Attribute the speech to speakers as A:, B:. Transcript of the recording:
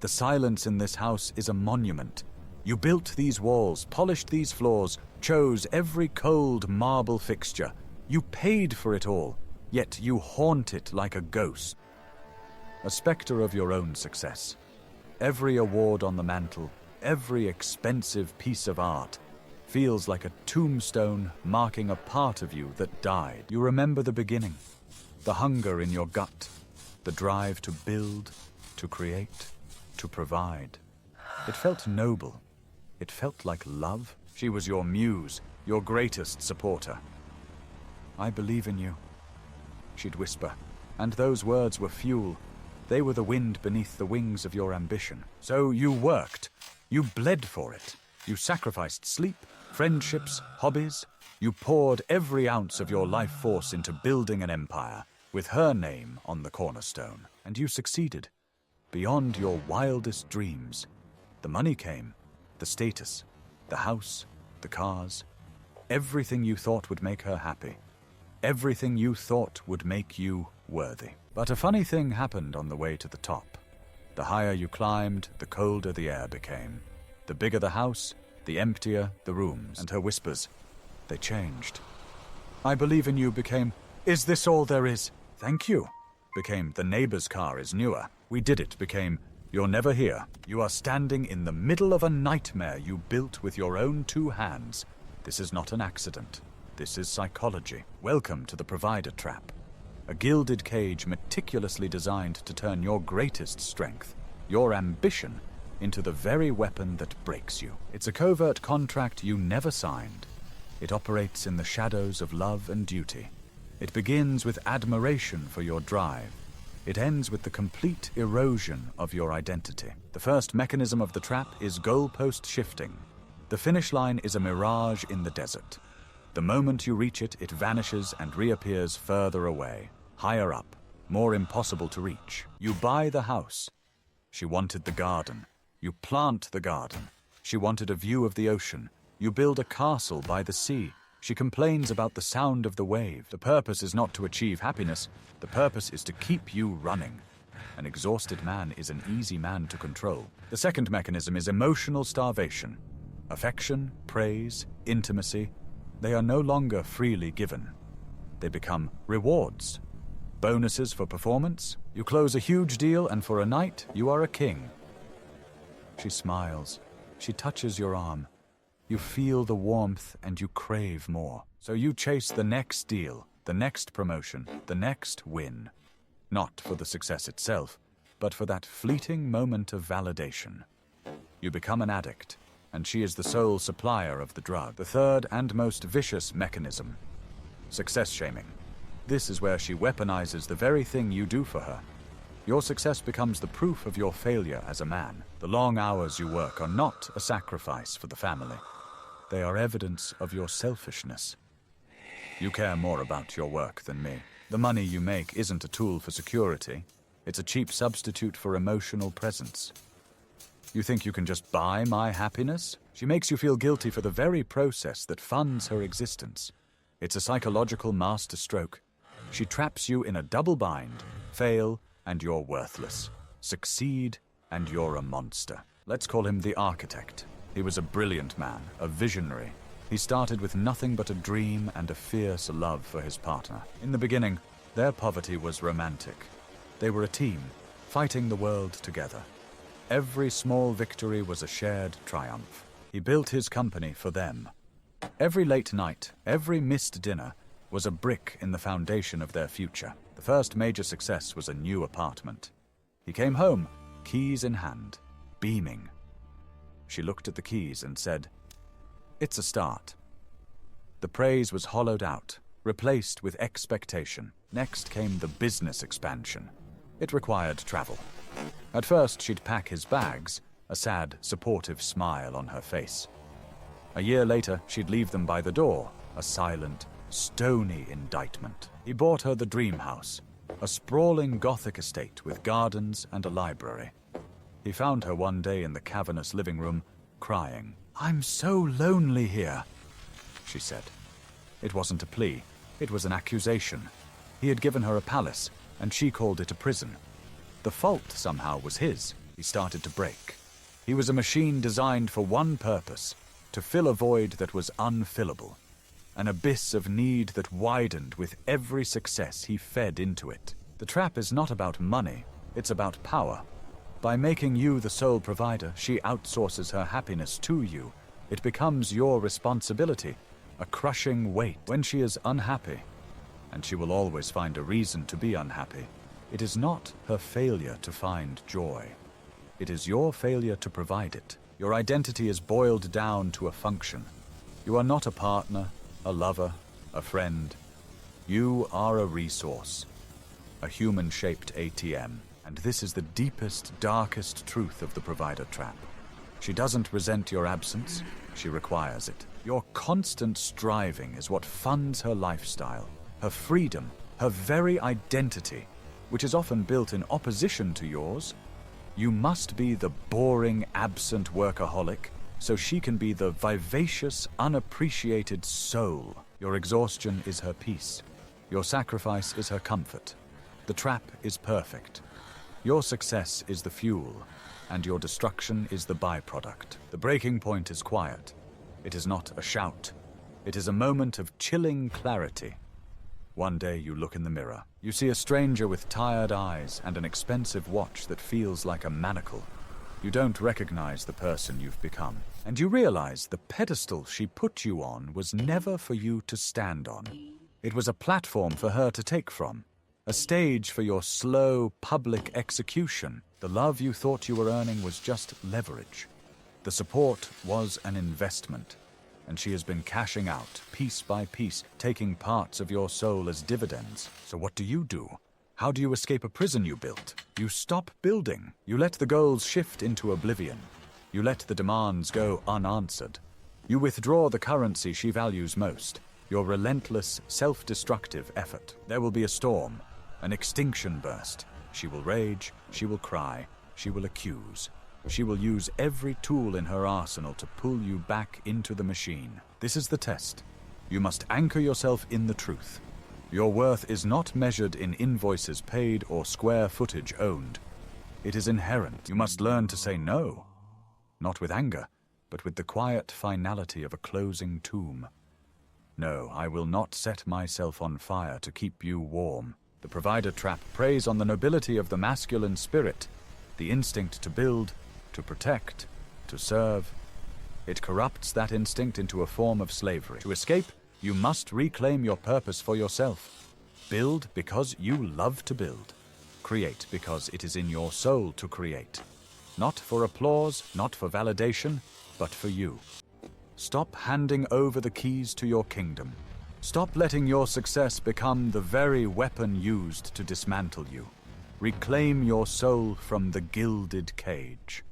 A: The silence in this house is a monument. You built these walls, polished these floors, chose every cold marble fixture. You paid for it all, yet you haunt it like a ghost. A spectre of your own success. Every award on the mantle, every expensive piece of art, feels like a tombstone marking a part of you that died. You remember the beginning, the hunger in your gut, the drive to build, to create, to provide. It felt noble. It felt like love. She was your muse, your greatest supporter. "I believe in you," she'd whisper, and those words were fuel. They were the wind beneath the wings of your ambition. So you worked. You bled for it. You sacrificed sleep, friendships, hobbies. You poured every ounce of your life force into building an empire, with her name on the cornerstone. And you succeeded. Beyond your wildest dreams. The money came, the status, the house, the cars. Everything you thought would make her happy. Everything you thought would make you worthy. But a funny thing happened on the way to the top. The higher you climbed, the colder the air became. The bigger the house, the emptier the rooms. And her whispers, they changed. "I believe in you" became, "Is this all there is?" "Thank you" became, "The neighbor's car is newer." "We did it" became, "You're never here." You are standing in the middle of a nightmare you built with your own 2 hands. This is not an accident. This is psychology. Welcome to the provider trap. A gilded cage meticulously designed to turn your greatest strength, your ambition, into the very weapon that breaks you. It's a covert contract you never signed. It operates in the shadows of love and duty. It begins with admiration for your drive. It ends with the complete erosion of your identity. The first mechanism of the trap is goalpost shifting. The finish line is a mirage in the desert. The moment you reach it, it vanishes and reappears further away, higher up, more impossible to reach. You buy the house. She wanted the garden. You plant the garden. She wanted a view of the ocean. You build a castle by the sea. She complains about the sound of the wave. The purpose is not to achieve happiness. The purpose is to keep you running. An exhausted man is an easy man to control. The second mechanism is emotional starvation. Affection, praise, intimacy, they are no longer freely given. They become rewards. Bonuses for performance. You close a huge deal and for a night, you are a king. She smiles. She touches your arm. You feel the warmth and you crave more. So you chase the next deal, the next promotion, the next win. Not for the success itself, but for that fleeting moment of validation. You become an addict, and she is the sole supplier of the drug. The third and most vicious mechanism. Success shaming. This is where she weaponizes the very thing you do for her. Your success becomes the proof of your failure as a man. The long hours you work are not a sacrifice for the family. They are evidence of your selfishness. You care more about your work than me. The money you make isn't a tool for security. It's a cheap substitute for emotional presence. You think you can just buy my happiness? She makes you feel guilty for the very process that funds her existence. It's a psychological masterstroke. She traps you in a double bind. Fail, and you're worthless. Succeed, and you're a monster. Let's call him the architect. He was a brilliant man, a visionary. He started with nothing but a dream and a fierce love for his partner. In the beginning, their poverty was romantic. They were a team, fighting the world together. Every small victory was a shared triumph. He built his company for them. Every late night, every missed dinner, was a brick in the foundation of their future. The first major success was a new apartment. He came home, keys in hand, beaming. She looked at the keys and said, "It's a start." The praise was hollowed out, replaced with expectation. Next came the business expansion. It required travel. At first, she'd pack his bags, a sad, supportive smile on her face. A year later, she'd leave them by the door, a silent, stony indictment. He bought her the dream house, a sprawling Gothic estate with gardens and a library. He found her one day in the cavernous living room, crying. "I'm so lonely here," she said. It wasn't a plea, it was an accusation. He had given her a palace, and she called it a prison. The fault somehow was his. He started to break. He was a machine designed for one purpose, to fill a void that was unfillable. An abyss of need that widened with every success he fed into it. The trap is not about money, it's about power. By making you the sole provider, she outsources her happiness to you. It becomes your responsibility, a crushing weight. When she is unhappy, and she will always find a reason to be unhappy, it is not her failure to find joy. It is your failure to provide it. Your identity is boiled down to a function. You are not a partner, a lover, a friend. You are a resource, a human-shaped ATM. And this is the deepest, darkest truth of the provider trap. She doesn't resent your absence, she requires it. Your constant striving is what funds her lifestyle, her freedom, her very identity, which is often built in opposition to yours. You must be the boring, absent workaholic, so she can be the vivacious, unappreciated soul. Your exhaustion is her peace. Your sacrifice is her comfort. The trap is perfect. Your success is the fuel, and your destruction is the byproduct. The breaking point is quiet. It is not a shout. It is a moment of chilling clarity. One day you look in the mirror. You see a stranger with tired eyes and an expensive watch that feels like a manacle. You don't recognize the person you've become. And you realize the pedestal she put you on was never for you to stand on. It was a platform for her to take from. A stage for your slow, public execution. The love you thought you were earning was just leverage. The support was an investment, and she has been cashing out, piece by piece, taking parts of your soul as dividends. So what do? How do you escape a prison you built? You stop building. You let the goals shift into oblivion. You let the demands go unanswered. You withdraw the currency she values most, your relentless, self-destructive effort. There will be a storm. An extinction burst. She will rage, she will cry, she will accuse. She will use every tool in her arsenal to pull you back into the machine. This is the test. You must anchor yourself in the truth. Your worth is not measured in invoices paid or square footage owned. It is inherent. You must learn to say no. Not with anger, but with the quiet finality of a closing tomb. No, I will not set myself on fire to keep you warm. The provider trap preys on the nobility of the masculine spirit, the instinct to build, to protect, to serve. It corrupts that instinct into a form of slavery. To escape, you must reclaim your purpose for yourself. Build because you love to build. Create because it is in your soul to create. Not for applause, not for validation, but for you. Stop handing over the keys to your kingdom. Stop letting your success become the very weapon used to dismantle you. Reclaim your soul from the gilded cage.